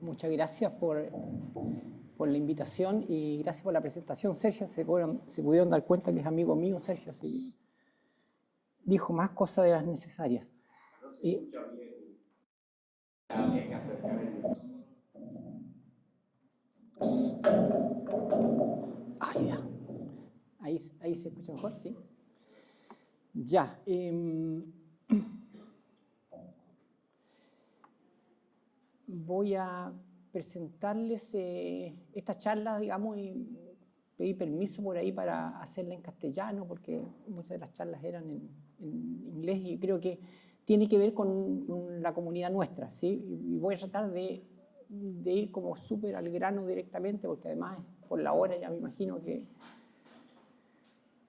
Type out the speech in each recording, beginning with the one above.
Muchas gracias por la invitación y gracias por la presentación, Sergio. Se pudieron dar cuenta que es amigo mío, Sergio, así que dijo más cosas de las necesarias. No se escucha bien. Ya. Ahí se escucha mejor, ¿sí? Ya. Voy a presentarles estas charlas, digamos, y pedí permiso por ahí para hacerla en castellano, porque muchas de las charlas eran en inglés y creo que tiene que ver con la comunidad nuestra, ¿sí? Y voy a tratar de ir como súper al grano directamente, porque además por la hora ya me imagino que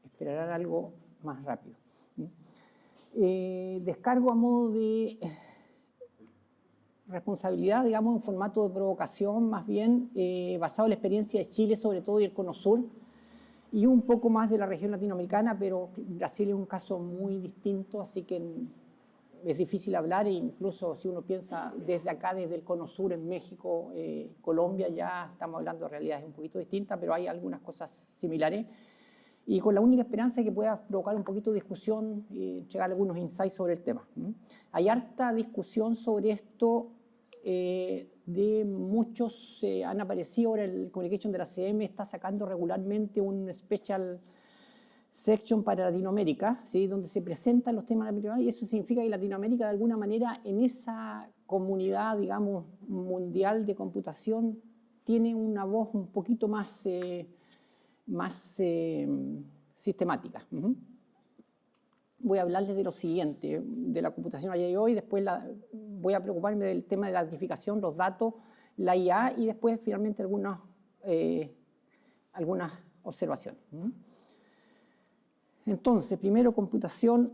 esperarán algo más rápido. Descargo a modo de responsabilidad, digamos, en formato de provocación, más bien basado en la experiencia de Chile, sobre todo, y el Cono Sur, y un poco más de la región latinoamericana, pero Brasil es un caso muy distinto, así que es difícil hablar, e incluso si uno piensa desde acá, desde el Cono Sur, en México, Colombia, ya estamos hablando de realidades un poquito distintas, pero hay algunas cosas similares, y con la única esperanza de que pueda provocar un poquito de discusión y entregar algunos insights sobre el tema. Hay harta discusión sobre esto, de muchos han aparecido. Ahora el Communication de la CM está sacando regularmente un special section para Latinoamérica, ¿sí? Donde se presentan los temas latinoamericanos, y eso significa que Latinoamérica de alguna manera en esa comunidad, digamos, mundial de computación tiene una voz un poquito más sistemática. Voy a hablarles de lo siguiente, de la computación ayer y hoy, después voy a preocuparme del tema de la identificación, los datos, la IA, y después finalmente algunas observaciones. Entonces, primero computación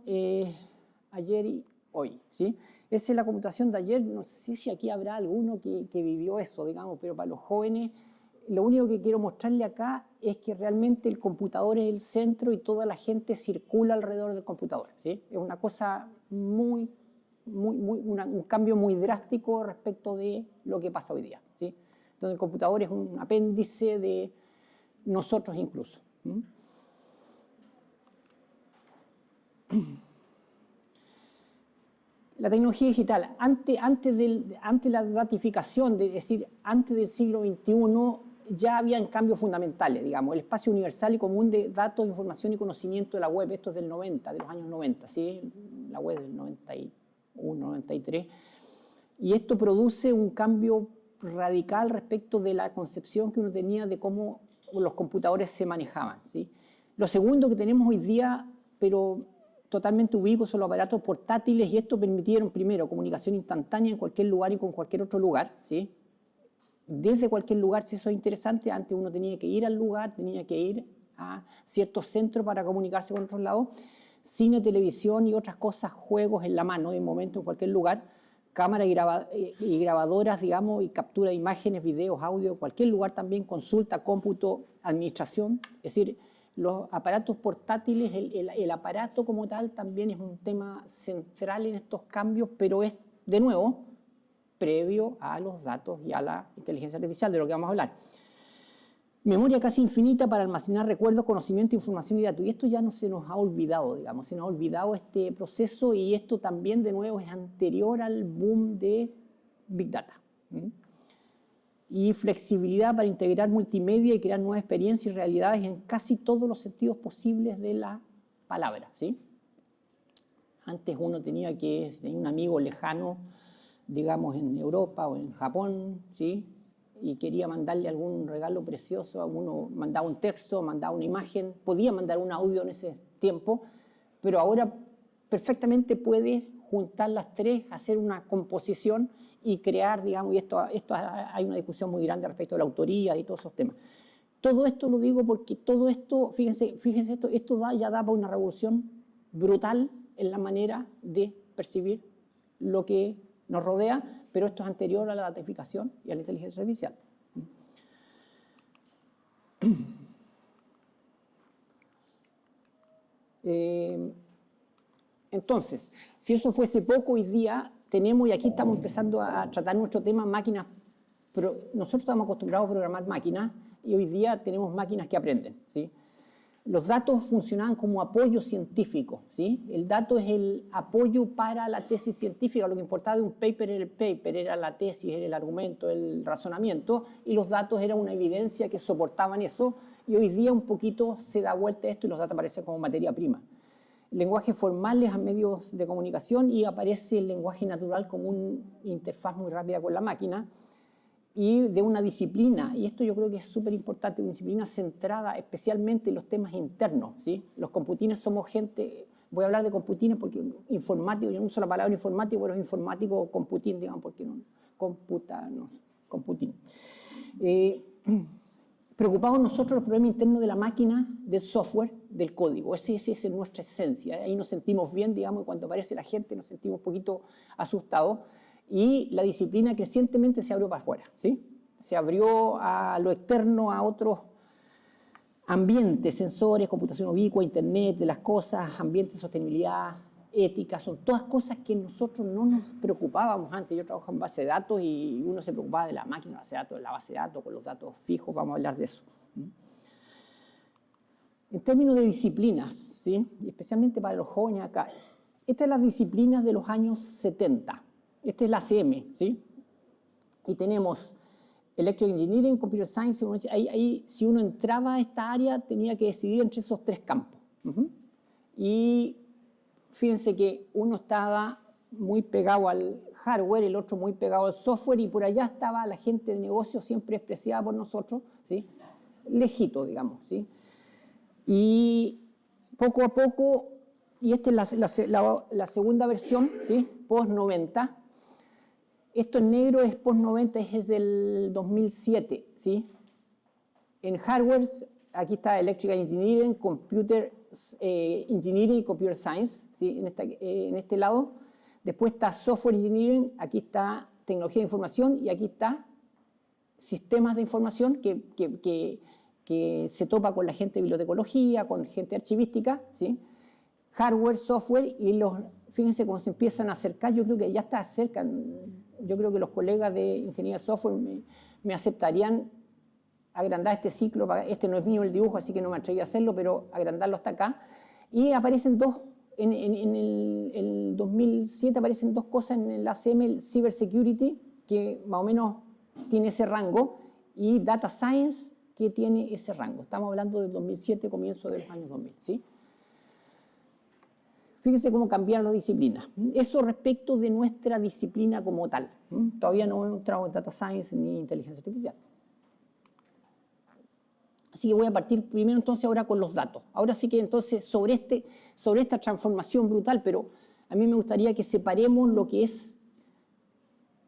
ayer y hoy, ¿sí? Esa es la computación de ayer. No sé si aquí habrá alguno que vivió eso, digamos, pero para los jóvenes, lo único que quiero mostrarle acá es que realmente el computador es el centro y toda la gente circula alrededor del computador, ¿sí? Es una cosa un cambio muy drástico respecto de lo que pasa hoy día, ¿sí? Entonces el computador es un apéndice de nosotros incluso. La tecnología digital, antes de la ratificación, es decir, antes del siglo XXI, ya habían cambios fundamentales, digamos, el espacio universal y común de datos, información y conocimiento de la web. Esto es del 90, de los años 90, ¿sí? La web del 91, 93, y esto produce un cambio radical respecto de la concepción que uno tenía de cómo los computadores se manejaban, ¿sí? Lo segundo que tenemos hoy día, pero totalmente ubicuos, son los aparatos portátiles, y esto permitieron primero comunicación instantánea en cualquier lugar y con cualquier otro lugar, ¿sí? Desde cualquier lugar, si eso es interesante. Antes uno tenía que ir al lugar, tenía que ir a ciertos centros para comunicarse con otros lados. Cine, televisión y otras cosas, juegos en la mano, en momento, en cualquier lugar. Cámaras y grabadoras, digamos, y captura de imágenes, videos, audio, cualquier lugar también, consulta, cómputo, administración. Es decir, los aparatos portátiles, el aparato como tal también es un tema central en estos cambios, pero es, de nuevo, previo a los datos y a la inteligencia artificial, de lo que vamos a hablar. Memoria casi infinita para almacenar recuerdos, conocimiento, información y datos. Y esto ya no se nos ha olvidado, digamos, se nos ha olvidado este proceso, y esto también, de nuevo, es anterior al boom de Big Data. Y flexibilidad para integrar multimedia y crear nuevas experiencias y realidades en casi todos los sentidos posibles de la palabra, ¿sí? Antes uno tenía un amigo lejano, digamos, en Europa o en Japón, ¿sí? Y quería mandarle algún regalo precioso. Uno mandaba un texto, mandaba una imagen, podía mandar un audio en ese tiempo, pero ahora perfectamente puede juntar las tres, hacer una composición y crear, digamos, y esto hay una discusión muy grande respecto a la autoría y todos esos temas. Todo esto lo digo porque todo esto, fíjense esto ya da para una revolución brutal en la manera de percibir lo que nos rodea, pero esto es anterior a la datificación y a la inteligencia artificial. Entonces, si eso fuese poco, hoy día tenemos, y aquí estamos empezando a tratar nuestro tema, máquinas, pero nosotros estamos acostumbrados a programar máquinas y hoy día tenemos máquinas que aprenden, ¿sí? Los datos funcionaban como apoyo científico, ¿sí? El dato es el apoyo para la tesis científica. Lo que importaba de un paper era el paper, era la tesis, era el argumento, el razonamiento, y los datos eran una evidencia que soportaban eso, y hoy día un poquito se da vuelta esto y los datos aparecen como materia prima. Lenguajes formales a medios de comunicación y aparece el lenguaje natural como una interfaz muy rápida con la máquina, y de una disciplina, y esto yo creo que es súper importante, una disciplina centrada especialmente en los temas internos, ¿sí? Los computines somos gente, voy a hablar de computines porque informático, yo no uso la palabra informático, pero es informático computín, digamos, porque no, computín. Preocupados nosotros los problemas internos de la máquina, del software, del código, esa es nuestra esencia, ahí nos sentimos bien, digamos, y cuando aparece la gente nos sentimos un poquito asustados. Y la disciplina crecientemente se abrió para afuera, ¿sí? Se abrió a lo externo, a otros ambientes, sensores, computación ubicua, internet de las cosas, ambientes de sostenibilidad, ética, son todas cosas que nosotros no nos preocupábamos antes. Yo trabajo en base de datos y uno se preocupaba de la máquina, base de datos, de la base de datos, con los datos fijos, vamos a hablar de eso. En términos de disciplinas, ¿sí? Y especialmente para los jóvenes acá, estas son las disciplinas de los años 70. Esta es la ACM, ¿sí? Y tenemos Electrical Engineering, Computer Science. Ahí, si uno entraba a esta área, tenía que decidir entre esos tres campos. Y fíjense que uno estaba muy pegado al hardware, el otro muy pegado al software, y por allá estaba la gente de negocio siempre despreciada por nosotros, ¿sí? Lejito, digamos, ¿sí? Y poco a poco, y esta es la segunda versión, ¿sí? Post-90. Esto en negro es post-90, es del 2007, ¿sí? En hardware, aquí está Electrical Engineering, Computer Engineering y Computer Science, ¿sí? En este lado. Después está Software Engineering, aquí está Tecnología de Información y aquí está Sistemas de Información que se topa con la gente de bibliotecología, con gente archivística, ¿sí? Hardware, software, y fíjense cómo se empiezan a acercar, yo creo que ya está cerca. Yo creo que los colegas de ingeniería de software me aceptarían agrandar este ciclo. Este no es mío el dibujo, así que no me atreví a hacerlo, pero agrandarlo hasta acá. Y aparecen dos, en el 2007 aparecen dos cosas en el ACM, el Cybersecurity, que más o menos tiene ese rango, y Data Science, que tiene ese rango. Estamos hablando del 2007, comienzo de los años 2000, ¿sí? Fíjense cómo cambiaron las disciplinas. Eso respecto de nuestra disciplina como tal. Todavía no hemos entrado en Data Science ni Inteligencia Artificial. Así que voy a partir primero entonces ahora con los datos. Ahora sí que entonces sobre esta transformación brutal, pero a mí me gustaría que separemos lo que es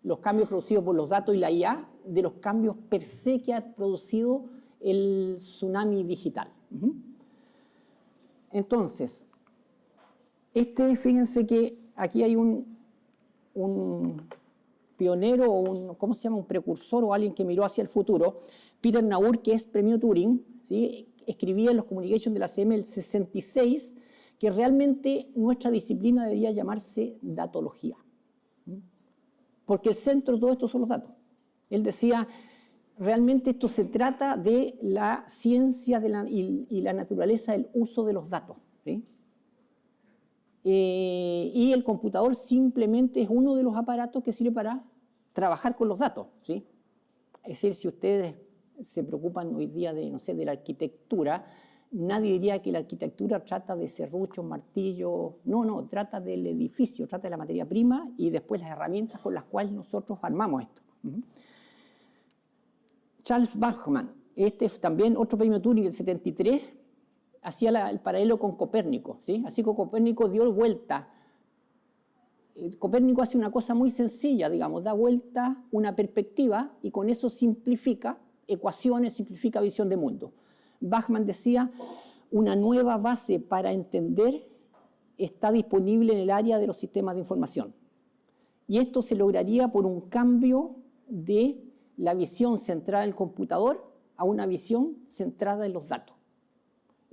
los cambios producidos por los datos y la IA de los cambios per se que ha producido el tsunami digital. Entonces, fíjense que aquí hay un pionero o ¿cómo se llama? Un precursor o alguien que miró hacia el futuro, Peter Naur, que es premio Turing, ¿sí? Escribía en los Communications de la ACM el 66 que realmente nuestra disciplina debería llamarse datología, porque el centro de todo esto son los datos. Él decía, realmente esto se trata de la ciencia y la naturaleza del uso de los datos, ¿sí? Y el computador simplemente es uno de los aparatos que sirve para trabajar con los datos, ¿sí? Es decir, si ustedes se preocupan hoy día de, no sé, de la arquitectura, nadie diría que la arquitectura trata de serruchos, martillos, no, trata del edificio, trata de la materia prima y después las herramientas con las cuales nosotros armamos esto. Charles Bachmann, este es también otro premio Turing del 73, hacía el paralelo con Copérnico, ¿sí? Así que Copérnico dio vuelta. Copérnico hace una cosa muy sencilla, digamos, da vuelta una perspectiva y con eso simplifica ecuaciones, simplifica visión de mundo. Bachmann decía, una nueva base para entender está disponible en el área de los sistemas de información. Y esto se lograría por un cambio de la visión centrada en el computador a una visión centrada en los datos.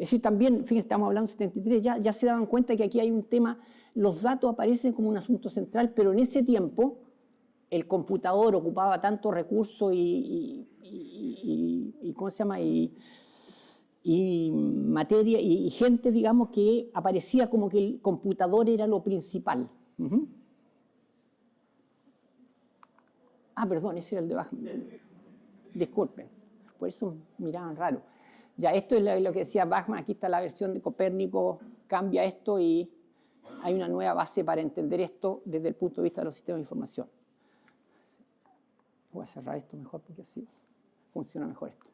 Es decir, también, fíjense, estamos hablando de 73, ya se daban cuenta que aquí hay un tema, los datos aparecen como un asunto central, pero en ese tiempo el computador ocupaba tanto recurso ¿cómo se llama? Y materia y gente, digamos, que aparecía como que el computador era lo principal. Perdón, ese era el de Bachmann. Disculpen, por eso miraban raro. Ya, esto es lo que decía Bachmann, aquí está la versión de Copérnico, cambia esto y hay una nueva base para entender esto desde el punto de vista de los sistemas de información. Voy a cerrar esto mejor porque así funciona mejor esto.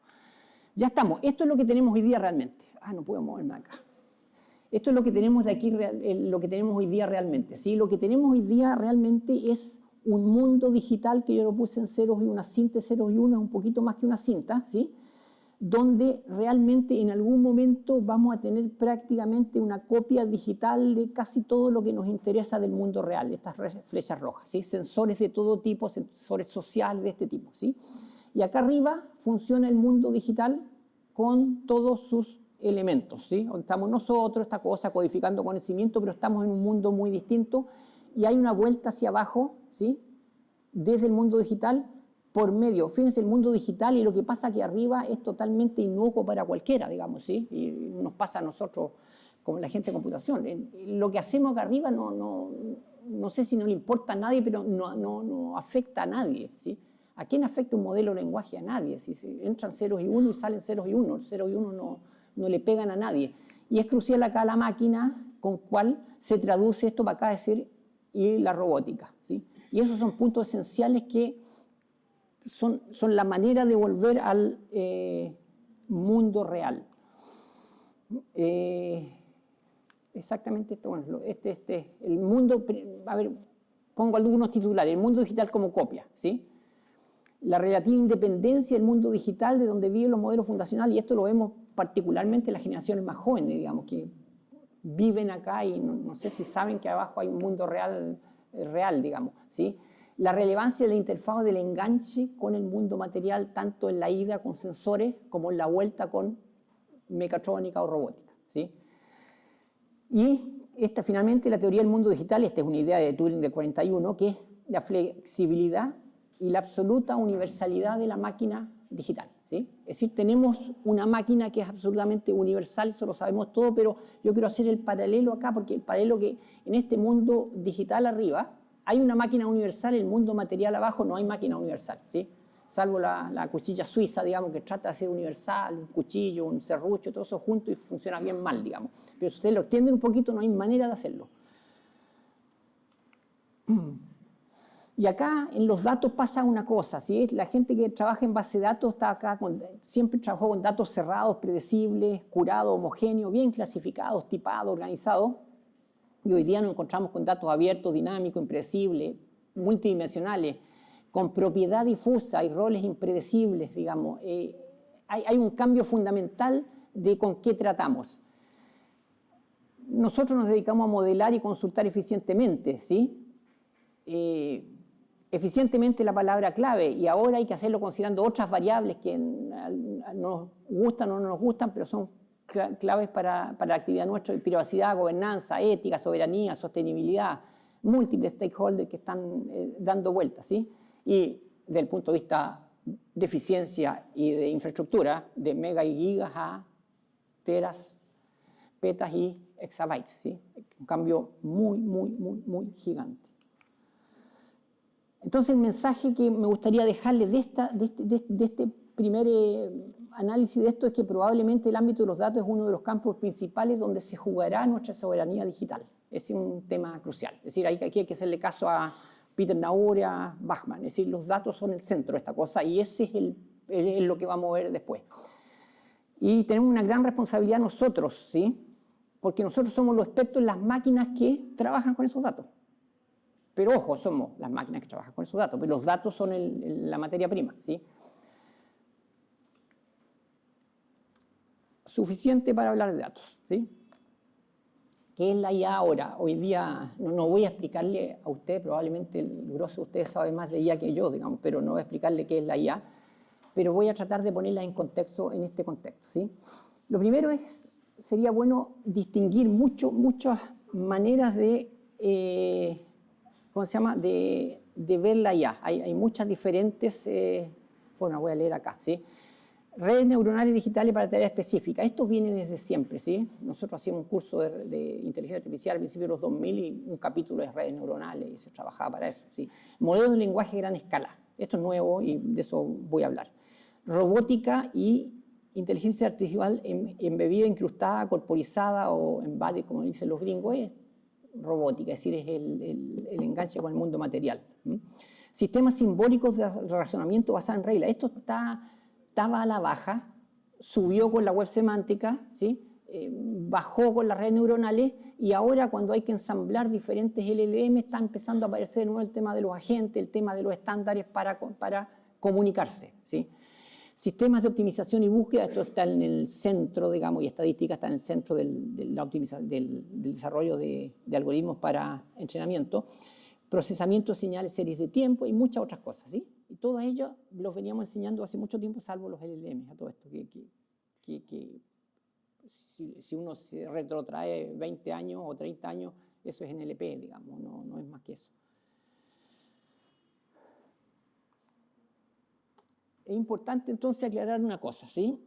Ya estamos, esto es lo que tenemos hoy día realmente. No puedo moverme acá. Esto es lo que tenemos de aquí, lo que tenemos hoy día realmente. ¿Sí? Lo que tenemos hoy día realmente es un mundo digital que yo lo puse en ceros y una cinta de ceros y uno, es un poquito más que una cinta, ¿sí? Donde realmente en algún momento vamos a tener prácticamente una copia digital de casi todo lo que nos interesa del mundo real, estas flechas rojas, ¿sí? Sensores de todo tipo, sensores sociales de este tipo, ¿sí? Y acá arriba funciona el mundo digital con todos sus elementos, ¿sí? Donde estamos nosotros, esta cosa, codificando conocimiento, pero estamos en un mundo muy distinto y hay una vuelta hacia abajo, ¿sí? Desde el mundo digital por medio, fíjense, el mundo digital y lo que pasa aquí arriba es totalmente inocuo para cualquiera, digamos, ¿sí? Y nos pasa a nosotros, como la gente de computación. Lo que hacemos acá arriba no sé si no le importa a nadie, pero no afecta a nadie, ¿sí? ¿A quién afecta un modelo de lenguaje? A nadie. Si entran ceros y uno y salen ceros y uno, ceros y uno no le pegan a nadie. Y es crucial acá la máquina con cual se traduce esto para acá, decir, y la robótica, ¿sí? Y esos son puntos esenciales que son la manera de volver al mundo real. Exactamente esto, bueno, el mundo, a ver, pongo algunos titulares, el mundo digital como copia, ¿sí? La relativa independencia del mundo digital de donde viven los modelos fundacionales, y esto lo vemos particularmente en las generaciones más jóvenes, digamos, que viven acá y no sé si saben que abajo hay un mundo real, digamos, ¿sí? La relevancia de la interfaz del enganche con el mundo material, tanto en la ida con sensores como en la vuelta con mecatrónica o robótica, ¿sí? Y esta finalmente la teoría del mundo digital, esta es una idea de Turing del 41, que es la flexibilidad y la absoluta universalidad de la máquina digital, ¿sí? Es decir, tenemos una máquina que es absolutamente universal, eso lo sabemos todo, pero yo quiero hacer el paralelo acá, porque el paralelo que en este mundo digital arriba hay una máquina universal, en el mundo material abajo no hay máquina universal, ¿sí? Salvo la cuchilla suiza, digamos, que trata de ser universal, un cuchillo, un serrucho, todo eso junto y funciona bien mal, digamos. Pero si ustedes lo extienden un poquito, no hay manera de hacerlo. Y acá en los datos pasa una cosa, ¿sí? La gente que trabaja en base de datos está acá, siempre trabajó con datos cerrados, predecibles, curados, homogéneos, bien clasificados, tipados, organizados. Y hoy día nos encontramos con datos abiertos, dinámicos, impredecibles, multidimensionales, con propiedad difusa y roles impredecibles, digamos. Hay un cambio fundamental de con qué tratamos. Nosotros nos dedicamos a modelar y consultar eficientemente, ¿sí? Eficientemente la palabra clave, y ahora hay que hacerlo considerando otras variables que nos gustan o no nos gustan, pero son claves para la actividad nuestra: privacidad, gobernanza, ética, soberanía, sostenibilidad, múltiples stakeholders que están dando vueltas, ¿sí? Y desde el punto de vista de eficiencia y de infraestructura, de megas y gigas a teras, petas y exabytes, ¿sí? Un cambio muy, muy, muy, muy gigante. Entonces el mensaje que me gustaría dejarles de este primer análisis de esto es que probablemente el ámbito de los datos es uno de los campos principales donde se jugará nuestra soberanía digital. Ese es un tema crucial. Es decir, aquí hay que hacerle caso a Peter Naur y a Bachmann. Es decir, los datos son el centro de esta cosa y ese es lo que va a mover después. Y tenemos una gran responsabilidad nosotros, ¿sí? Porque nosotros somos los expertos en las máquinas que trabajan con esos datos. Pero ojo, somos las máquinas que trabajan con esos datos, pero los datos son la materia prima, ¿sí? Suficiente para hablar de datos, ¿sí? ¿Qué es la IA ahora? Hoy día no voy a explicarle a usted, probablemente el grosso de ustedes sabe más de IA que yo, digamos, pero no voy a explicarle qué es la IA, pero voy a tratar de ponerla en contexto, en este contexto, ¿sí? Lo primero es sería bueno distinguir muchas maneras de, ¿cómo se llama?, de ver la IA. Hay muchas diferentes formas, voy a leer acá, ¿sí? Redes neuronales digitales para tareas específicas. Esto viene desde siempre, ¿sí? Nosotros hacíamos un curso de inteligencia artificial al principio de los 2000 y un capítulo de redes neuronales y se trabajaba para eso, ¿sí? Modelos de lenguaje a gran escala. Esto es nuevo y de eso voy a hablar. Robótica y inteligencia artificial embebida, incrustada, corporizada o embodied, como dicen los gringos, es robótica, es decir, es el enganche con el mundo material. Sistemas simbólicos de razonamiento basado en reglas. Esto estaba a la baja, subió con la web semántica, ¿sí? Bajó con las redes neuronales y ahora cuando hay que ensamblar diferentes LLM está empezando a aparecer de nuevo el tema de los agentes, el tema de los estándares para comunicarse, ¿sí? Sistemas de optimización y búsqueda, esto está en el centro, digamos, y estadística está en el centro del desarrollo de algoritmos para entrenamiento. Procesamiento de señales, series de tiempo y muchas otras cosas, ¿sí? Y todas ellas los veníamos enseñando hace mucho tiempo, salvo los LLM, a todo esto, que si uno se retrotrae 20 años o 30 años, eso es NLP, digamos, no es más que eso. Es importante entonces aclarar una cosa, ¿sí?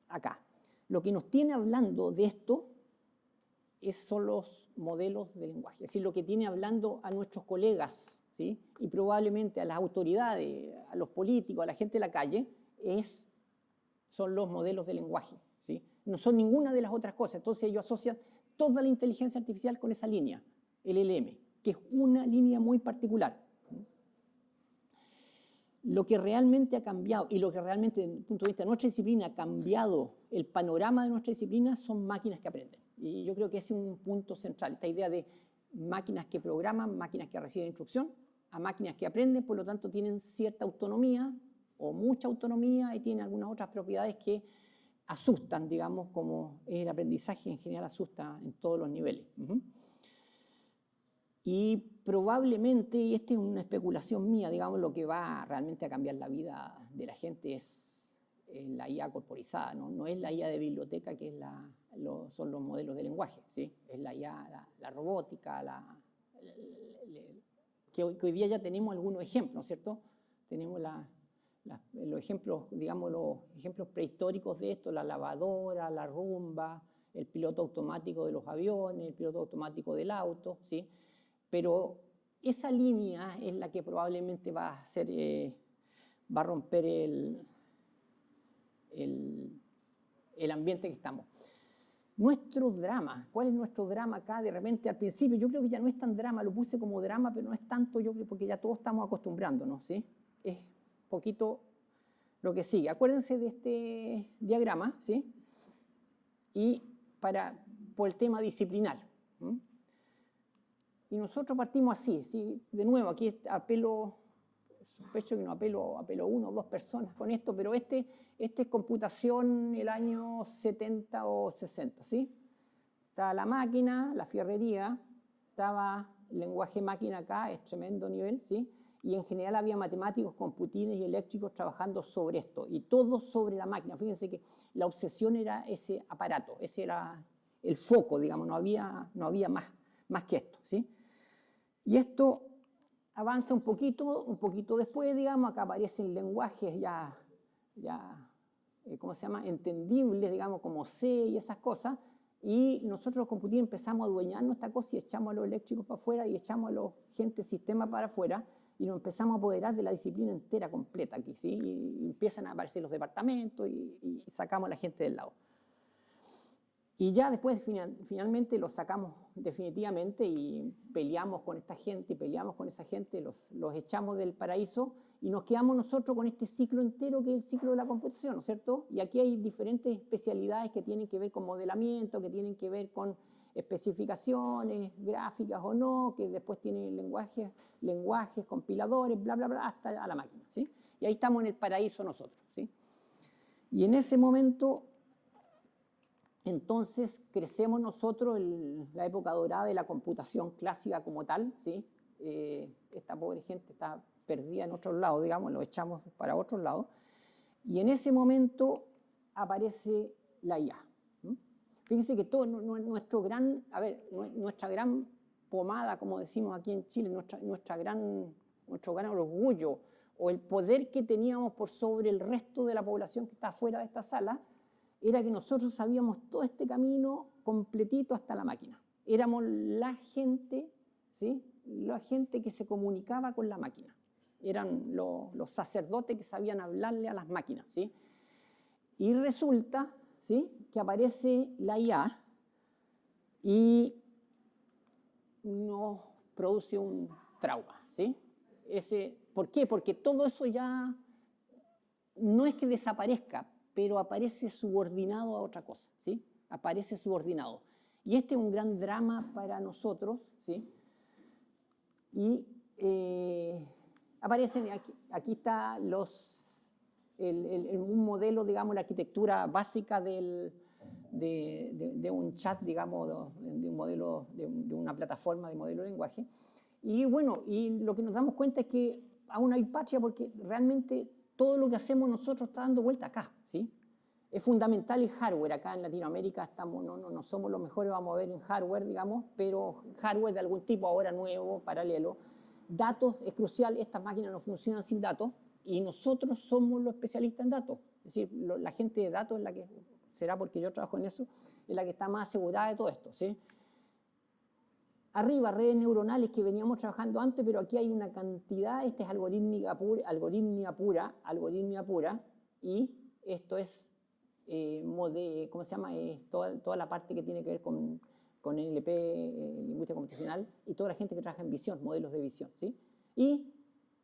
Acá. Lo que nos tiene hablando de esto son los modelos de lenguaje. Es decir, lo que tiene hablando a nuestros colegas, ¿sí? Y probablemente a las autoridades, a los políticos, a la gente de la calle, son los modelos de lenguaje, ¿sí? No son ninguna de las otras cosas. Entonces ellos asocian toda la inteligencia artificial con esa línea, el LLM, que es una línea muy particular. Lo que realmente ha cambiado y lo que realmente, desde el punto de vista de nuestra disciplina, ha cambiado el panorama de nuestra disciplina son máquinas que aprenden. Y yo creo que ese es un punto central, esta idea de máquinas que programan, máquinas que reciben instrucción, a máquinas que aprenden, por lo tanto tienen cierta autonomía o mucha autonomía y tienen algunas otras propiedades que asustan, digamos, como es el aprendizaje en general, asusta en todos los niveles. Y probablemente, y esta es una especulación mía, digamos, lo que va realmente a cambiar la vida de la gente es la IA corporizada, ¿no? Es la IA de biblioteca que son los modelos de lenguaje, ¿sí? Es la IA, la robótica, que hoy día ya tenemos algunos ejemplos, ¿no es cierto? Tenemos los ejemplos, digamos, los ejemplos prehistóricos de esto, la lavadora, la Rumba, el piloto automático de los aviones, el piloto automático del auto, ¿sí? Pero esa línea es la que probablemente va a romper el ambiente que estamos. Nuestro drama, ¿cuál es nuestro drama acá? De repente al principio yo creo que ya no es tan drama, lo puse como drama, pero no es tanto, yo creo, porque ya todos estamos acostumbrándonos, ¿sí? Es poquito lo que sigue. Acuérdense de este diagrama, ¿sí? Y por el tema disciplinar. Y nosotros partimos así, ¿sí? De nuevo, aquí apelo, sospecho que no apelo a una o dos personas con esto, pero este es computación el año 70 o 60, ¿sí? Estaba la máquina, la fierrería, estaba el lenguaje máquina acá, es tremendo nivel, ¿sí? Y en general había matemáticos, computines y eléctricos trabajando sobre esto, y todo sobre la máquina. Fíjense que la obsesión era ese aparato, ese era el foco, digamos, no había más que esto, ¿sí? Y esto avanza un poquito después, digamos, acá aparecen lenguajes ya ¿cómo se llama?, entendibles, digamos, como C y esas cosas, y nosotros los computadores empezamos a adueñarnos esta cosa y echamos a los eléctricos para afuera y echamos a los gente sistema para afuera y nos empezamos a apoderar de la disciplina entera completa aquí, ¿sí? Y empiezan a aparecer los departamentos y sacamos a la gente del lado. Y ya después finalmente los sacamos definitivamente y peleamos con esta gente y peleamos con esa gente, los echamos del paraíso y nos quedamos nosotros con este ciclo entero que es el ciclo de la computación, ¿no es cierto? Y aquí hay diferentes especialidades que tienen que ver con modelamiento, que tienen que ver con especificaciones gráficas o no, que después tienen lenguajes, compiladores, bla, bla, bla, hasta a la máquina, ¿sí? Y ahí estamos en el paraíso nosotros, ¿sí? Y en ese momento entonces crecemos nosotros en la época dorada de la computación clásica como tal, ¿sí? Esta pobre gente está perdida en otros lados, digamos, lo echamos para otros lados, y en ese momento aparece la IA. Fíjense que todo nuestra gran pomada, como decimos aquí en Chile, nuestro gran orgullo, o el poder que teníamos por sobre el resto de la población que está fuera de esta sala, era que nosotros sabíamos todo este camino completito hasta la máquina. Éramos la gente, ¿sí? La gente que se comunicaba con la máquina. Eran los sacerdotes que sabían hablarle a las máquinas, ¿sí? Y resulta, ¿sí?, que aparece la IA y nos produce un trauma, ¿sí? ¿Por qué? Porque todo eso ya no es que desaparezca, pero aparece subordinado a otra cosa, ¿sí? Aparece subordinado. Y este es un gran drama para nosotros, ¿sí? Y aparecen, aquí está un modelo, digamos, la arquitectura básica de un chat, digamos, de un modelo, de una plataforma de modelo de lenguaje. Y bueno, y lo que nos damos cuenta es que aún hay patria porque realmente todo lo que hacemos nosotros está dando vuelta acá, ¿sí? Es fundamental el hardware. Acá en Latinoamérica no somos los mejores, vamos a ver en hardware, digamos, pero hardware de algún tipo ahora nuevo, paralelo. Datos es crucial, estas máquinas no funcionan sin datos y nosotros somos los especialistas en datos. Es decir, la gente de datos es la que, será porque yo trabajo en eso, es la que está más asegurada de todo esto, ¿sí? Arriba, redes neuronales que veníamos trabajando antes, pero aquí hay una cantidad, esta es algoritmia pura, y esto es, ¿cómo se llama? Toda la parte que tiene que ver con NLP, lingüística computacional, y toda la gente que trabaja en visión, modelos de visión, ¿sí? Y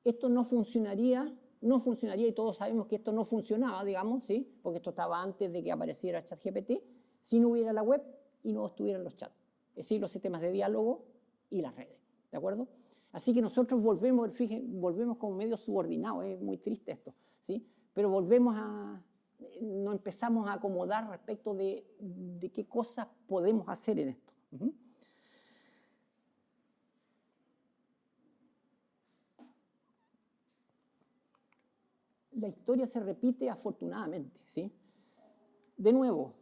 esto no funcionaría, y todos sabemos que esto no funcionaba, digamos, ¿sí? Porque esto estaba antes de que apareciera ChatGPT, si no hubiera la web y no estuvieran los chats. Es decir, los sistemas de diálogo y las redes, ¿de acuerdo? Así que nosotros volvemos como medio subordinados, es muy triste esto, ¿sí? Pero nos empezamos a acomodar respecto de qué cosas podemos hacer en esto. La historia se repite afortunadamente, ¿sí? De nuevo,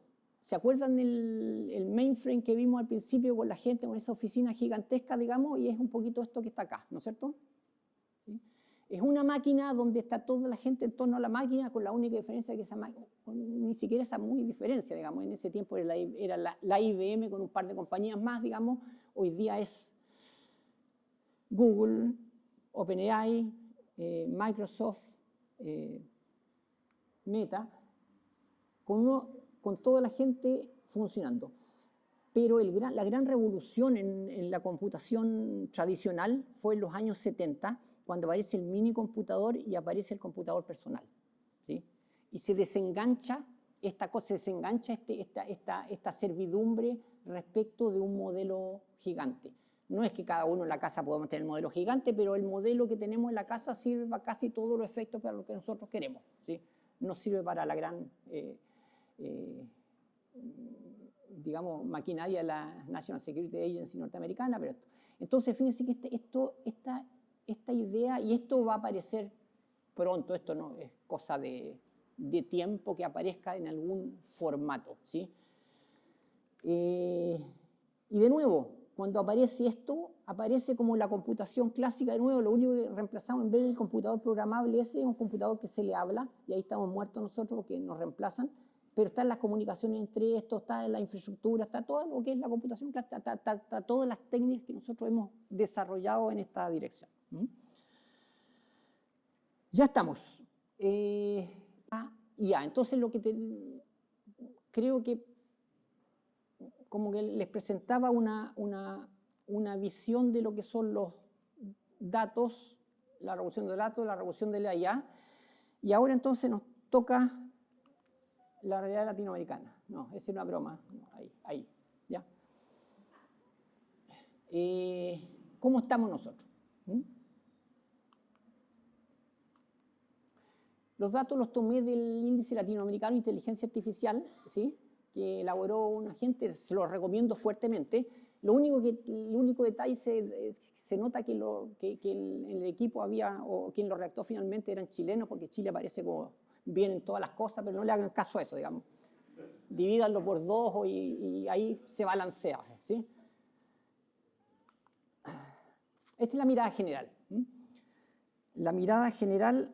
¿se acuerdan el mainframe que vimos al principio con la gente, con esa oficina gigantesca, digamos? Y es un poquito esto que está acá, ¿no es cierto? ¿Sí? Es una máquina donde está toda la gente en torno a la máquina, con la única diferencia que esa máquina, ni siquiera esa muy diferencia, digamos. En ese tiempo era la IBM con un par de compañías más, digamos. Hoy día es Google, OpenAI, Microsoft, Meta, con toda la gente funcionando. Pero la gran revolución en la computación tradicional fue en los años 70, cuando aparece el mini computador y aparece el computador personal, ¿sí? Y se desengancha esta servidumbre respecto de un modelo gigante. No es que cada uno en la casa podamos tener el modelo gigante, pero el modelo que tenemos en la casa sirve para casi todos los efectos para lo que nosotros queremos, ¿sí? No sirve para la gran digamos, maquinaria de la National Security Agency norteamericana, pero entonces fíjense que esta idea, y esto va a aparecer pronto, esto no es cosa de tiempo que aparezca en algún formato, ¿sí? Y de nuevo, cuando aparece esto, aparece como la computación clásica. De nuevo, lo único que reemplazamos en vez del computador programable ese es un computador que se le habla, y ahí estamos muertos nosotros porque nos reemplazan. Pero están las comunicaciones entre estos, está la infraestructura, está todo lo que es la computación, está todas las técnicas que nosotros hemos desarrollado en esta dirección. Ya estamos. Entonces creo que como que les presentaba una visión de lo que son los datos, la revolución de los datos, la revolución de la IA, y ahora entonces nos toca la realidad latinoamericana. No, esa es una broma. No, ahí, ¿ya? ¿Cómo estamos nosotros? Los datos los tomé del Índice Latinoamericano de Inteligencia Artificial, ¿sí?, que elaboró una gente, se los recomiendo fuertemente. El único detalle se nota que en el equipo había, o quien lo redactó finalmente eran chilenos, porque Chile aparece como bien en todas las cosas, pero no le hagan caso a eso, digamos. divídanlo por 2 y ahí se balancea, ¿sí? Esta es la mirada general. La mirada general,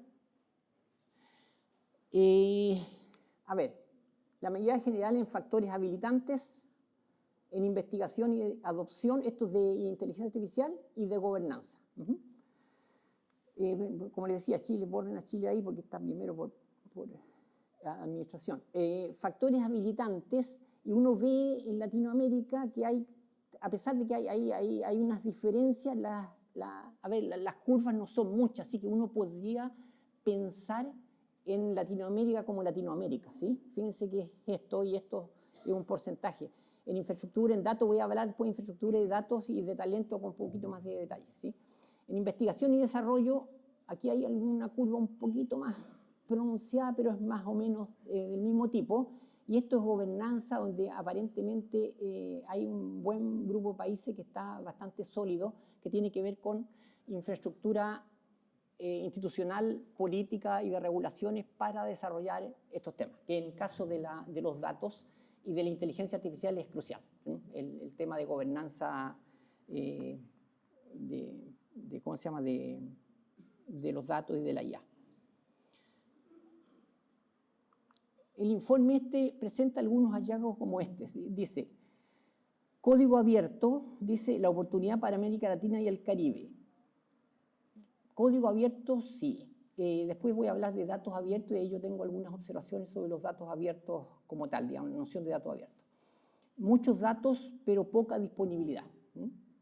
a ver, la mirada general en factores habilitantes, en investigación y adopción, esto es de inteligencia artificial y de gobernanza. Como les decía, Chile, ponen a Chile ahí porque está primero por administración. Factores habilitantes, y uno ve en Latinoamérica que hay, a pesar de que hay unas diferencias, las curvas no son muchas, así que uno podría pensar en Latinoamérica como Latinoamérica, ¿sí? Fíjense que es esto y esto es un porcentaje. En infraestructura, en datos, voy a hablar después de infraestructura de datos y de talento con un poquito más de detalle, ¿sí? En investigación y desarrollo, aquí hay alguna curva un poquito más pronunciada, pero es más o menos del mismo tipo. Y esto es gobernanza, donde aparentemente hay un buen grupo de países que está bastante sólido, que tiene que ver con infraestructura institucional, política y de regulaciones para desarrollar estos temas, que en el caso de los datos y de la inteligencia artificial es crucial. El tema de gobernanza ¿cómo se llama?, de los datos y de la IA. El informe presenta algunos hallazgos como este. Dice, código abierto, dice, la oportunidad para América Latina y el Caribe. Código abierto, sí. Después voy a hablar de datos abiertos y ahí yo tengo algunas observaciones sobre los datos abiertos como tal, digamos, la noción de datos abiertos. Muchos datos, pero poca disponibilidad.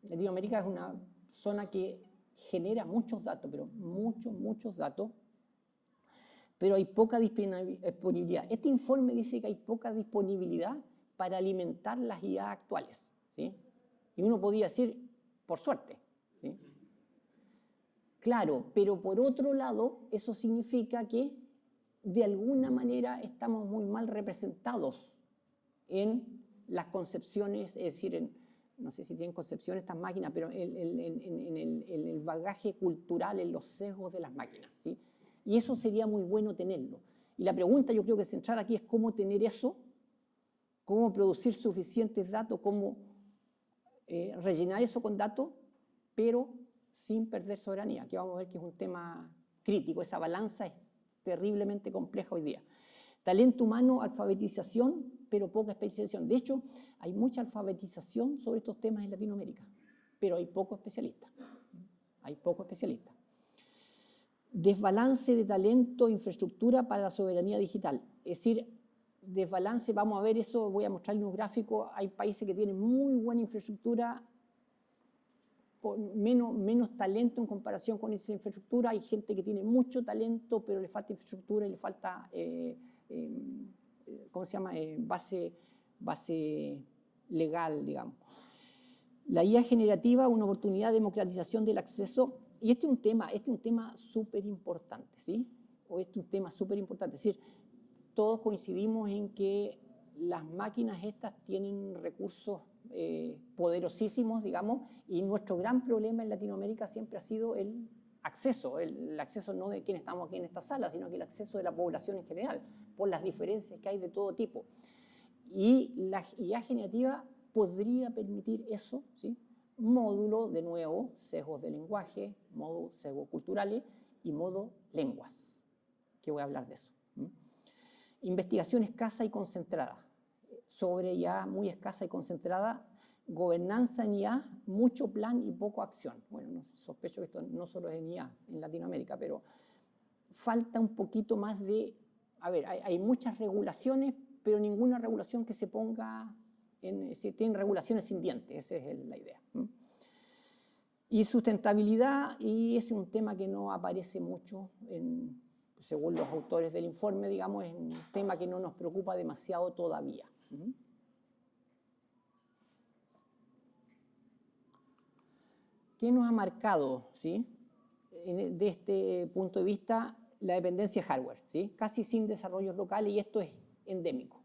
Latinoamérica es una zona que genera muchos datos, pero muchos datos, pero hay poca disponibilidad. Este informe dice que hay poca disponibilidad para alimentar las IA actuales, ¿sí? Y uno podría decir, por suerte, ¿sí? Claro, pero por otro lado, eso significa que de alguna manera estamos muy mal representados en las concepciones, es decir, no sé si tienen concepción estas máquinas, pero en el bagaje cultural, en los sesgos de las máquinas, ¿sí? Y eso sería muy bueno tenerlo. Y la pregunta yo creo que central aquí es cómo tener eso, cómo producir suficientes datos, cómo rellenar eso con datos, pero sin perder soberanía, que vamos a ver que es un tema crítico. Esa balanza es terriblemente compleja hoy día. Talento humano, alfabetización, pero poca especialización. De hecho, hay mucha alfabetización sobre estos temas en Latinoamérica, pero hay pocos especialistas. Hay pocos especialistas. Desbalance de talento, infraestructura para la soberanía digital. Es decir, desbalance, vamos a ver eso, voy a mostrarles unos gráficos. Hay países que tienen muy buena infraestructura, menos talento en comparación con esa infraestructura. Hay gente que tiene mucho talento, pero le falta infraestructura y le falta, ¿cómo se llama?, base legal, digamos. La IA generativa, una oportunidad de democratización del acceso. Y este es un tema súper importante, ¿sí? Este es un tema súper importante. Es decir, todos coincidimos en que las máquinas estas tienen recursos poderosísimos, digamos, y nuestro gran problema en Latinoamérica siempre ha sido el acceso no de quienes estamos aquí en esta sala, sino que el acceso de la población en general, por las diferencias que hay de todo tipo. Y la IA generativa podría permitir eso, ¿sí? Módulo, de nuevo, sesgos de lenguaje, modo sesgos culturales y modo lenguas, que voy a hablar de eso. Investigación escasa y concentrada, sobre IA muy escasa y concentrada, gobernanza en IA, mucho plan y poco acción. Bueno, sospecho que esto no solo es en IA, en Latinoamérica, pero falta un poquito más de, a ver, hay muchas regulaciones, pero ninguna regulación que se ponga si tienen regulaciones sin dientes, esa es la idea. Y sustentabilidad, y ese es un tema que no aparece mucho, según los autores del informe, digamos, es un tema que no nos preocupa demasiado todavía. ¿Qué nos ha marcado, ¿sí?, de este punto de vista? La dependencia de hardware, ¿sí? Casi sin desarrollos locales, y esto es endémico.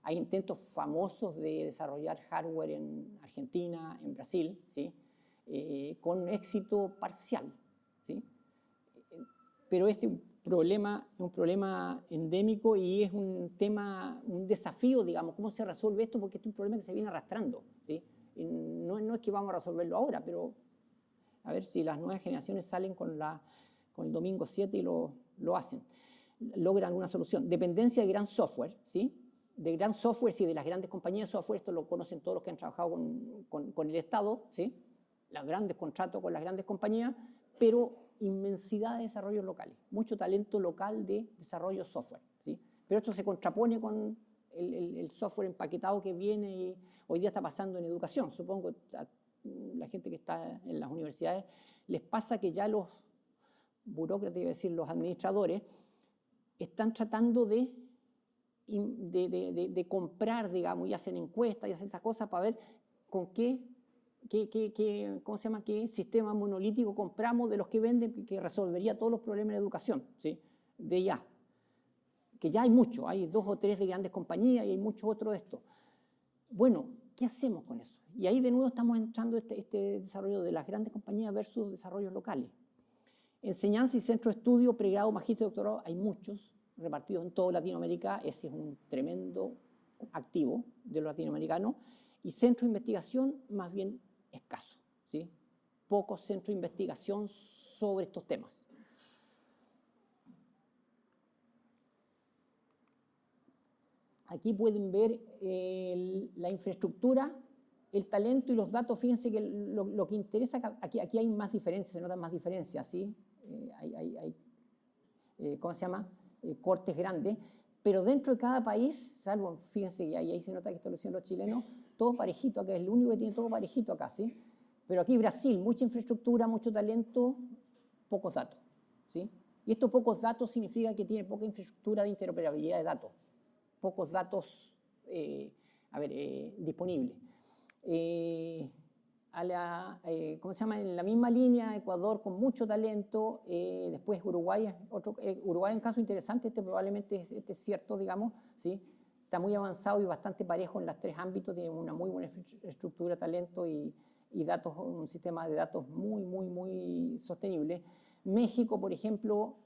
Hay intentos famosos de desarrollar hardware en Argentina, en Brasil, ¿sí?, con éxito parcial, ¿sí? Pero este un problema endémico y es un tema, un desafío, digamos, cómo se resuelve esto, porque este es un problema que se viene arrastrando, ¿sí? Y no es que vamos a resolverlo ahora, pero a ver si las nuevas generaciones salen con el domingo 7 y lo hacen, logran una solución. Dependencia de gran software, ¿sí? De gran software, sí, de las grandes compañías de software, esto lo conocen todos los que han trabajado con el Estado, ¿sí? Los grandes contratos con las grandes compañías, pero inmensidad de desarrollos locales, mucho talento local de desarrollo software, ¿sí? Pero esto se contrapone con el software empaquetado que viene y hoy día está pasando en educación. Supongo que a la gente que está en las universidades les pasa que ya los burócratas, iba a decir, los administradores, están tratando de comprar, digamos, y hacen encuestas y hacen estas cosas para ver con qué sistema monolítico compramos de los que venden que resolvería todos los problemas de educación, ¿sí? De ya. Que ya hay muchos, hay 2 o 3 de grandes compañías y hay muchos otros de estos. Bueno, ¿qué hacemos con eso? Y ahí de nuevo estamos entrando este desarrollo de las grandes compañías versus desarrollos locales. Enseñanza y centro de estudio, pregrado, magíster, doctorado, hay muchos repartidos en toda Latinoamérica. Ese es un tremendo activo de los latinoamericanos. Y centro de investigación, más bien escaso, ¿sí? Pocos centros de investigación sobre estos temas. Aquí pueden ver la infraestructura, el talento y los datos. Fíjense que lo que interesa, aquí hay más diferencias, se notan más diferencias, ¿sí? ¿Cómo se llama? Cortes grandes, pero dentro de cada país, salvo, fíjense que ahí se nota que esto lo hicieron los chilenos, todo parejito acá, es el único que tiene todo parejito acá, ¿sí? Pero aquí Brasil, mucha infraestructura, mucho talento, pocos datos, ¿sí? Y estos pocos datos significa que tiene poca infraestructura de interoperabilidad de datos, pocos datos, disponibles. ¿Cómo se llama? En la misma línea, Ecuador con mucho talento, después Uruguay, Uruguay es un caso interesante, probablemente este es cierto, digamos, ¿sí? Está muy avanzado y bastante parejo en los 3 ámbitos, tiene una muy buena estructura, talento y datos, un sistema de datos muy sostenible. México, por ejemplo,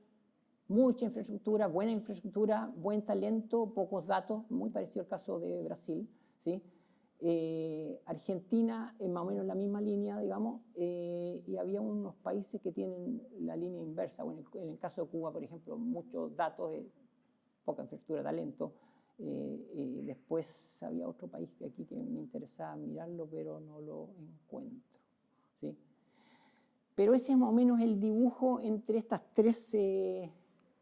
mucha infraestructura, buen talento, pocos datos, muy parecido al caso de Brasil, ¿sí? Argentina es más o menos la misma línea, digamos, y había unos países que tienen la línea inversa. Bueno, en el caso de Cuba, por ejemplo, muchos datos, poca infraestructura, talento. Después había otro país que aquí que me interesaba mirarlo, pero no lo encuentro, ¿sí? Pero ese es más o menos el dibujo entre estas 3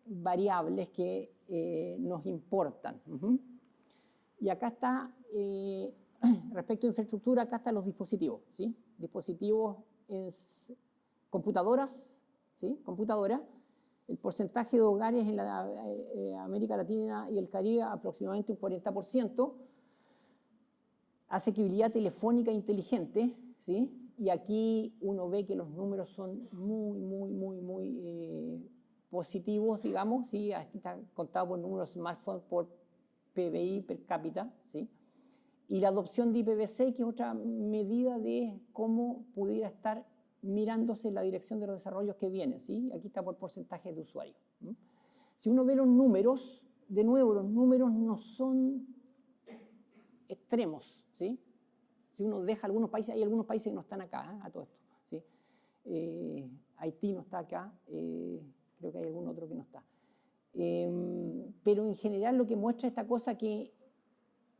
variables que nos importan. Y acá está, respecto a infraestructura, acá están los dispositivos, ¿sí? Dispositivos en computadoras, ¿sí? Computadoras. El porcentaje de hogares en la América Latina y el Caribe aproximadamente un 40%. Asequibilidad telefónica inteligente, ¿sí? Y aquí uno ve que los números son muy positivos, digamos, ¿sí? Aquí está contado por números de smartphones por PBI per cápita, ¿sí? Y la adopción de IPv6, que es otra medida de cómo pudiera estar mirándose en la dirección de los desarrollos que vienen, ¿sí? Aquí está por porcentaje de usuarios. Si uno ve los números, de nuevo, los números no son extremos, ¿sí? Si uno deja algunos países, hay algunos países que no están acá, a todo esto, ¿sí? Haití no está acá, creo que hay algún otro que no está. Pero en general lo que muestra esta cosa que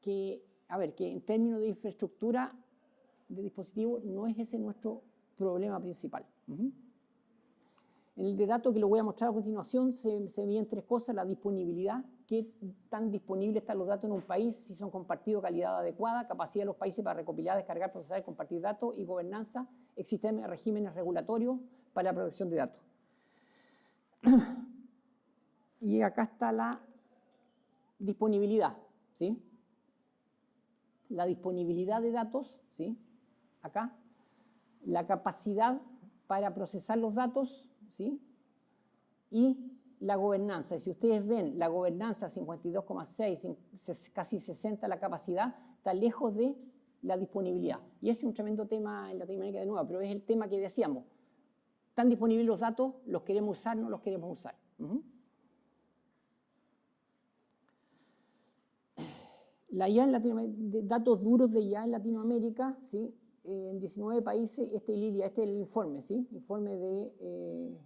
en términos de infraestructura de dispositivos no es ese nuestro problema principal. En el de datos que lo voy a mostrar a continuación se miden 3 cosas: la disponibilidad, qué tan disponibles están los datos en un país, si son compartidos, calidad adecuada, capacidad de los países para recopilar, descargar, procesar y compartir datos, y gobernanza, existen regímenes regulatorios para la protección de datos. Y acá está la disponibilidad, ¿sí? La disponibilidad de datos, ¿sí? Acá. La capacidad para procesar los datos, ¿sí? Y la gobernanza. Si ustedes ven la gobernanza 52,6, casi 60 la capacidad, está lejos de la disponibilidad. Y ese es un tremendo tema en Latinoamérica de nuevo, pero es el tema que decíamos. ¿Están disponibles los datos? ¿Los queremos usar? ¿No los queremos usar? La IA en datos duros de IA en Latinoamérica, ¿sí? En 19 países, este es el informe, ¿sí? Informe de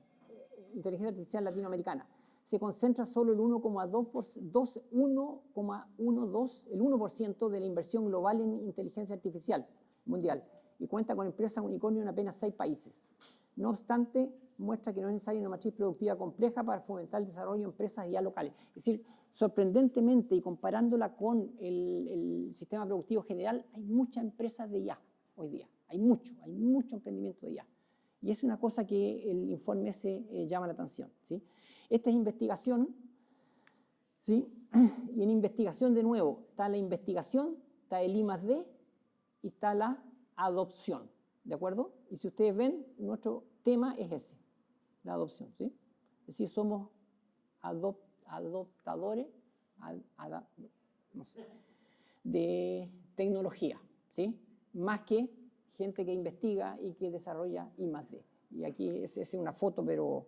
inteligencia artificial latinoamericana. Se concentra solo el 1,12% de la inversión global en inteligencia artificial mundial y cuenta con empresas unicornio en apenas 6 países. No obstante, muestra que no es necesaria una matriz productiva compleja para fomentar el desarrollo de empresas IA locales. Es decir, sorprendentemente y comparándola con el sistema productivo general, hay muchas empresas de IA hoy día. Hay mucho emprendimiento de IA. Y es una cosa que el informe ese llama la atención, ¿sí? Esta es investigación, ¿sí? Y en investigación, de nuevo, está la investigación, está el I+D y está la adopción, ¿de acuerdo? Y si ustedes ven, nuestro tema es ese, la adopción, ¿sí? Es decir, somos adoptadores no sé, de tecnología, ¿sí? Más que gente que investiga y que desarrolla I+D. Y aquí es una foto, pero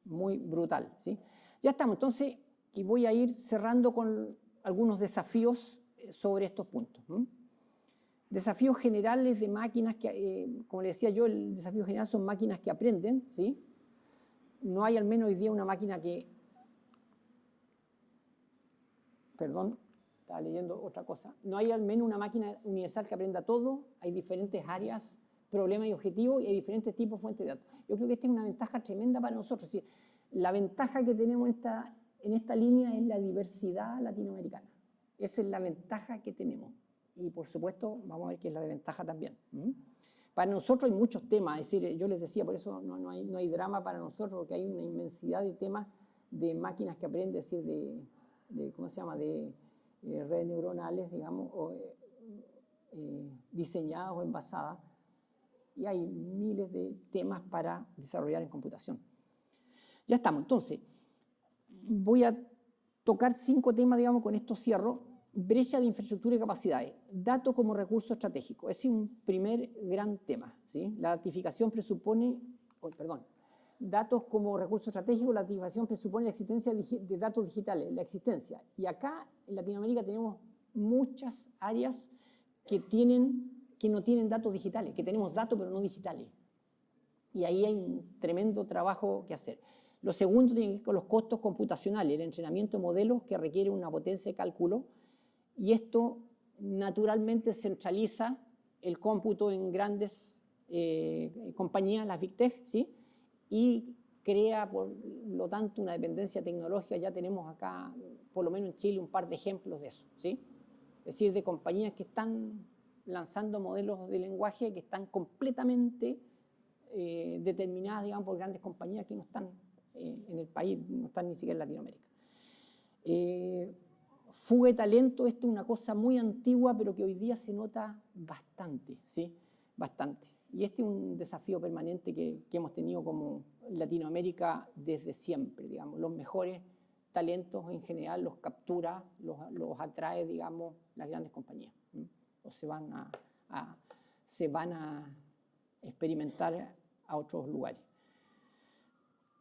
muy brutal, ¿sí? Ya estamos, entonces, y voy a ir cerrando con algunos desafíos sobre estos puntos. Desafíos generales de máquinas que, como les decía yo, el desafío general son máquinas que aprenden, ¿sí? No hay al menos hoy día una máquina que... Perdón, estaba leyendo otra cosa. No hay al menos una máquina universal que aprenda todo. Hay diferentes áreas, problemas y objetivos, y hay diferentes tipos de fuentes de datos. Yo creo que esta es una ventaja tremenda para nosotros. Es decir, la ventaja que tenemos en esta línea es la diversidad latinoamericana. Esa es la ventaja que tenemos. Y por supuesto, vamos a ver qué es la desventaja también. Para nosotros hay muchos temas. Es decir, yo les decía, por eso no hay drama para nosotros, porque hay una inmensidad de temas de máquinas que aprenden, es decir, ¿cómo se llama?, de redes neuronales, digamos, diseñadas o envasadas, y hay miles de temas para desarrollar en computación. Ya estamos, entonces, voy a tocar 5 temas, digamos, con esto cierro. Brecha de infraestructura y capacidades, datos como recurso estratégico, ese es un primer gran tema, ¿sí? La datificación presupone, datos como recurso estratégico, la datificación presupone la existencia de datos digitales, la existencia. Y acá en Latinoamérica tenemos muchas áreas que no tienen datos digitales, que tenemos datos pero no digitales. Y ahí hay un tremendo trabajo que hacer. Lo segundo tiene que ver con los costos computacionales, el entrenamiento de modelos que requiere una potencia de cálculo, y esto naturalmente centraliza el cómputo en grandes compañías, las Big Tech, ¿sí? Y crea, por lo tanto, una dependencia tecnológica. Ya tenemos acá, por lo menos en Chile, un par de ejemplos de eso, ¿sí? Es decir, de compañías que están lanzando modelos de lenguaje que están completamente determinadas, digamos, por grandes compañías que no están en el país, no están ni siquiera en Latinoamérica. Fuga de talento, esto es una cosa muy antigua, pero que hoy día se nota bastante, ¿sí? Bastante. Y este es un desafío permanente que hemos tenido como Latinoamérica desde siempre, digamos. Los mejores talentos en general los captura, los atrae, digamos, las grandes compañías. O se van a experimentar a otros lugares.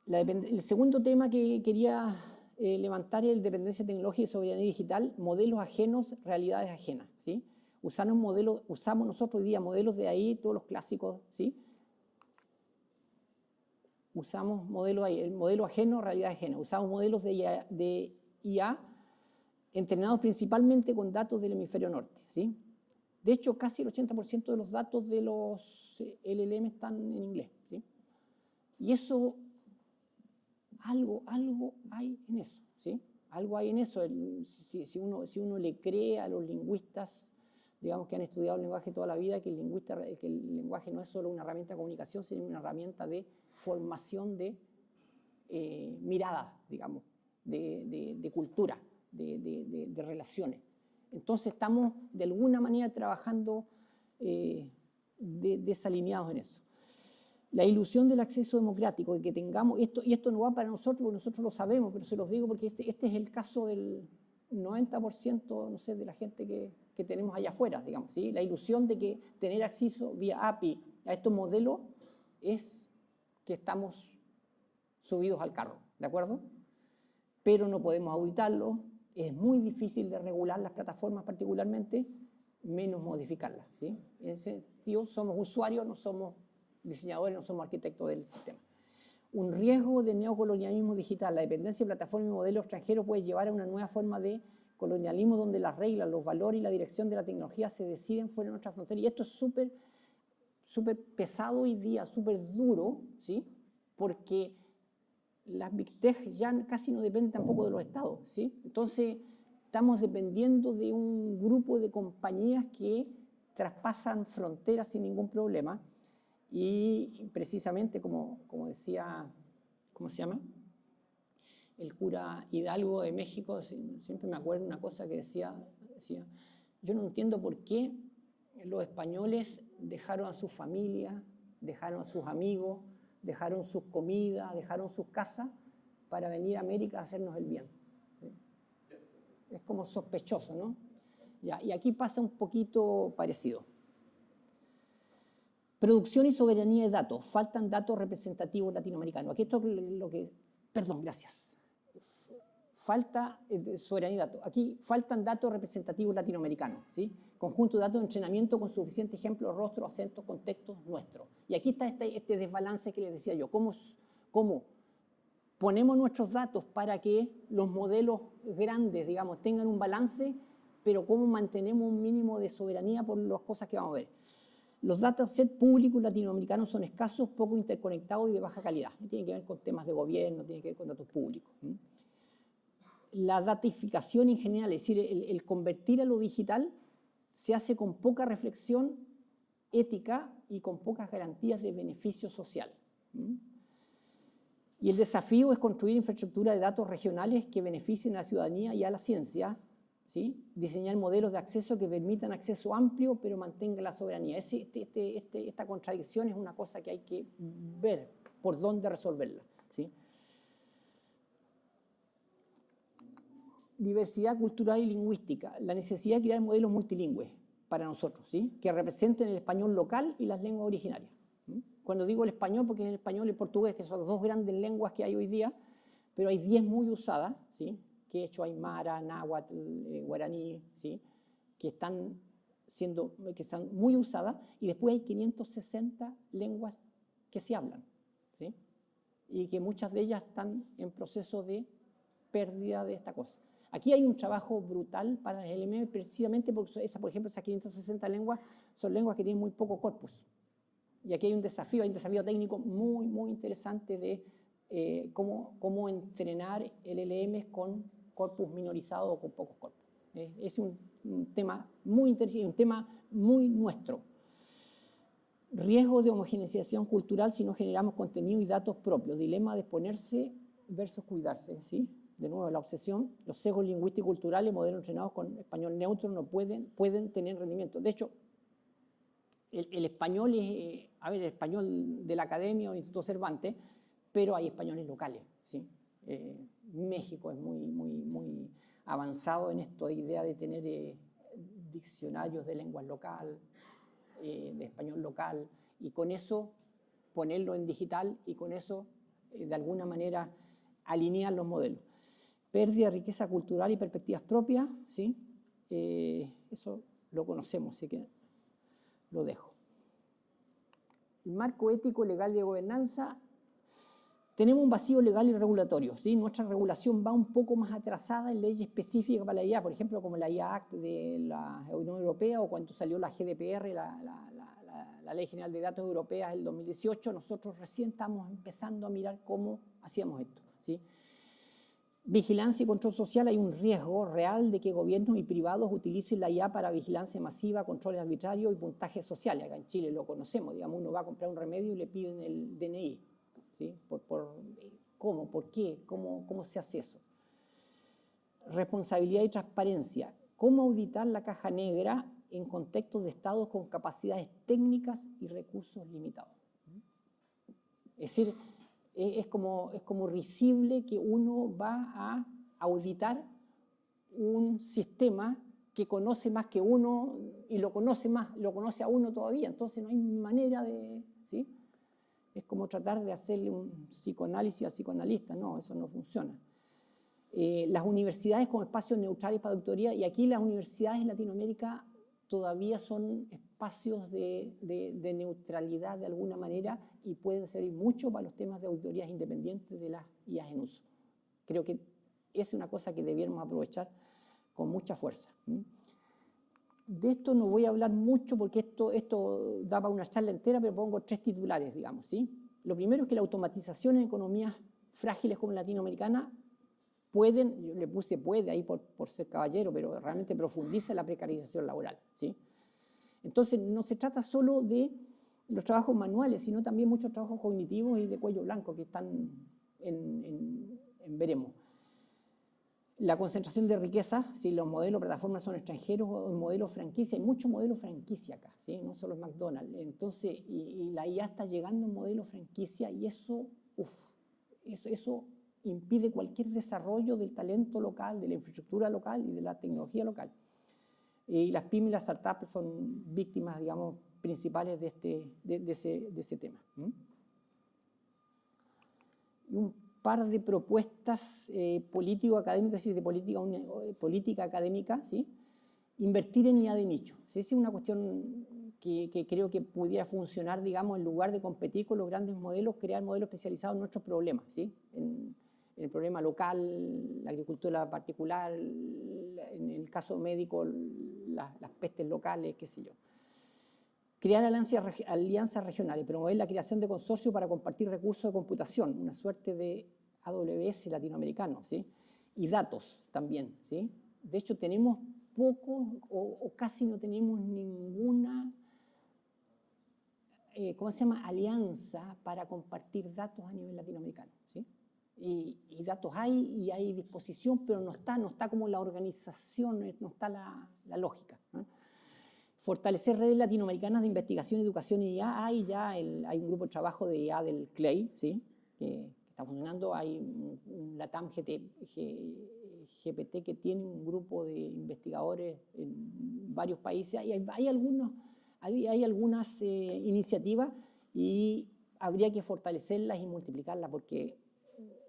El segundo tema que quería levantar es el dependencia tecnológica y soberanía digital, modelos ajenos, realidades ajenas, ¿sí? Usamos nosotros hoy día modelos de AI, todos los clásicos, ¿sí? Usamos modelos de AI, el modelo ajeno, realidad ajena. Usamos modelos de IA entrenados principalmente con datos del hemisferio norte, ¿sí? De hecho, casi el 80% de los datos de los LLM están en inglés, ¿sí? Y eso, algo hay en eso, ¿sí? Algo hay en eso. Si uno le cree a los lingüistas, digamos, que han estudiado el lenguaje toda la vida, que el lenguaje no es solo una herramienta de comunicación, sino una herramienta de formación de miradas, digamos, de cultura, de relaciones. Entonces estamos de alguna manera trabajando desalineados en eso. La ilusión del acceso democrático, de que tengamos esto, y esto no va para nosotros, porque nosotros lo sabemos, pero se los digo porque este es el caso del 90%, no sé, de la gente que tenemos allá afuera, digamos, ¿sí? La ilusión de que tener acceso vía API a estos modelos es que estamos subidos al carro, ¿de acuerdo? Pero no podemos auditarlo, es muy difícil de regular las plataformas particularmente, menos modificarlas, ¿sí? En ese sentido, somos usuarios, no somos diseñadores, no somos arquitectos del sistema. Un riesgo de neocolonialismo digital. La dependencia de plataformas y modelos extranjeros puede llevar a una nueva forma de colonialismo donde las reglas, los valores y la dirección de la tecnología se deciden fuera de nuestras fronteras. Y esto es súper pesado hoy día, súper duro, ¿sí? Porque las Big Tech ya casi no dependen tampoco de los estados, ¿sí? Entonces, estamos dependiendo de un grupo de compañías que traspasan fronteras sin ningún problema. Y precisamente, como decía, ¿cómo se llama? El cura Hidalgo de México, siempre me acuerdo de una cosa que decía, yo no entiendo por qué los españoles dejaron a su familia, dejaron a sus amigos, dejaron sus comidas, dejaron sus casas para venir a América a hacernos el bien. Es como sospechoso, ¿no? Ya, y aquí pasa un poquito parecido. Producción y soberanía de datos. Faltan datos representativos latinoamericanos. Aquí esto es lo que... Perdón, gracias. Falta soberanía de datos. Aquí faltan datos representativos latinoamericanos, ¿sí? Conjunto de datos de entrenamiento con suficiente ejemplo, rostro, acentos, contextos nuestros. Y aquí está este desbalance que les decía yo. ¿Cómo ponemos nuestros datos para que los modelos grandes, digamos, tengan un balance, pero cómo mantenemos un mínimo de soberanía por las cosas que vamos a ver? Los datasets públicos latinoamericanos son escasos, poco interconectados y de baja calidad. Tienen que ver con temas de gobierno, tienen que ver con datos públicos. La datificación en general, es decir, el convertir a lo digital, se hace con poca reflexión ética y con pocas garantías de beneficio social. Y el desafío es construir infraestructura de datos regionales que beneficien a la ciudadanía y a la ciencia, ¿sí? Diseñar modelos de acceso que permitan acceso amplio pero mantengan la soberanía. Esta contradicción es una cosa que hay que ver por dónde resolverla, ¿sí? Diversidad cultural y lingüística. La necesidad de crear modelos multilingües para nosotros, ¿sí? Que representen el español local y las lenguas originarias. Cuando digo el español, porque es el español y el portugués, que son las dos grandes lenguas que hay hoy día, pero hay 10 muy usadas, ¿sí? Quechua, aymara, náhuatl, guaraní, ¿sí? que están muy usadas, y después hay 560 lenguas que se hablan, ¿sí? Y que muchas de ellas están en proceso de pérdida de esta cosa. Aquí hay un trabajo brutal para el LLM, precisamente porque por ejemplo, esas 560 lenguas son lenguas que tienen muy poco corpus. Y aquí hay un desafío técnico muy, muy interesante de cómo entrenar LLMs con corpus minorizado o con pocos corpus. Es un tema muy interesante, un tema muy nuestro. Riesgo de homogeneización cultural si no generamos contenido y datos propios. Dilema de exponerse versus cuidarse, ¿sí? De nuevo, la obsesión, los sesgos lingüísticos y culturales, modelos entrenados con español neutro no pueden tener rendimiento. De hecho, el español es, el español de la Academia o Instituto Cervantes, pero hay españoles locales, ¿sí? México es muy avanzado en esto de idea de tener diccionarios de lenguas local, de español local, y con eso ponerlo en digital y con eso, de alguna manera, alinear los modelos. Pérdida de riqueza cultural y perspectivas propias, ¿sí? Eso lo conocemos, así que lo dejo. El marco ético, legal de gobernanza. Tenemos un vacío legal y regulatorio, ¿sí? Nuestra regulación va un poco más atrasada en leyes específicas para la IA, por ejemplo, como la IA Act de la Unión Europea, o cuando salió la GDPR, la Ley General de Datos Europea, en el 2018, nosotros recién estamos empezando a mirar cómo hacíamos esto, ¿sí? Vigilancia y control social. Hay un riesgo real de que gobiernos y privados utilicen la IA para vigilancia masiva, controles arbitrarios y puntajes sociales. Acá en Chile lo conocemos, digamos, uno va a comprar un remedio y le piden el DNI, ¿sí? ¿Cómo? ¿Por qué? ¿Cómo se hace eso? Responsabilidad y transparencia. ¿Cómo auditar la caja negra en contextos de estados con capacidades técnicas y recursos limitados? Es decir, es como risible que uno va a auditar un sistema que conoce más que uno y lo conoce a uno todavía. Entonces no hay manera de... ¿sí? Es como tratar de hacerle un psicoanálisis al psicoanalista. No, eso no funciona. Las universidades como espacios neutrales para doctoría, y aquí las universidades en Latinoamérica todavía son espacios de neutralidad de alguna manera y pueden servir mucho para los temas de auditorías independientes de las IAs en uso. Creo que es una cosa que debiéramos aprovechar con mucha fuerza. De esto no voy a hablar mucho porque esto da para una charla entera, pero pongo 3 titulares, digamos, ¿sí? Lo primero es que la automatización en economías frágiles como latinoamericana pueden, yo le puse puede ahí por ser caballero, pero realmente profundiza la precarización laboral, ¿sí? Entonces no se trata solo de los trabajos manuales, sino también muchos trabajos cognitivos y de cuello blanco que están en veremos. La concentración de riqueza, si los modelos plataformas son extranjeros o modelos franquicia, hay muchos modelos franquicia acá, ¿sí? No solo es McDonald's. Entonces, y la IA está llegando en modelo franquicia y eso impide cualquier desarrollo del talento local, de la infraestructura local y de la tecnología local. Y las pymes y las startups son víctimas, digamos, principales de ese tema. Y un par de propuestas político-académicas, es decir, de política académica, ¿sí? Invertir en IA de nicho. ¿Sí? Es una cuestión que creo que pudiera funcionar, digamos, en lugar de competir con los grandes modelos, crear modelos especializados en nuestros problemas, ¿sí? En el problema local, la agricultura particular, en el caso médico, las pestes locales, qué sé yo. Crear alianzas regionales, promover la creación de consorcios para compartir recursos de computación, una suerte de AWS latinoamericano, ¿sí? Y datos también, ¿sí? De hecho, tenemos poco o casi no tenemos ninguna, ¿cómo se llama?, alianza para compartir datos a nivel latinoamericano, ¿sí? Y datos hay y hay disposición, pero no está como la organización, no está la lógica, ¿eh? Fortalecer redes latinoamericanas de investigación, educación y IA. Hay un grupo de trabajo de IA del CLEI, ¿sí? Que está funcionando. Hay un LATAM GPT que tiene un grupo de investigadores en varios países. Hay algunas iniciativas y habría que fortalecerlas y multiplicarlas porque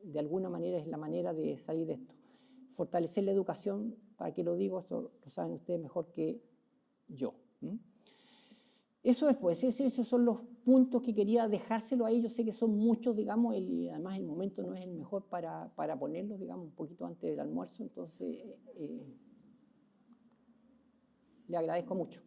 de alguna manera es la manera de salir de esto. Fortalecer la educación, ¿para qué lo digo? Esto lo saben ustedes mejor que yo. Eso después, esos son los puntos que quería dejárselo ahí. Yo sé que son muchos, digamos, además el momento no es el mejor para ponerlos, digamos, un poquito antes del almuerzo, entonces le agradezco mucho.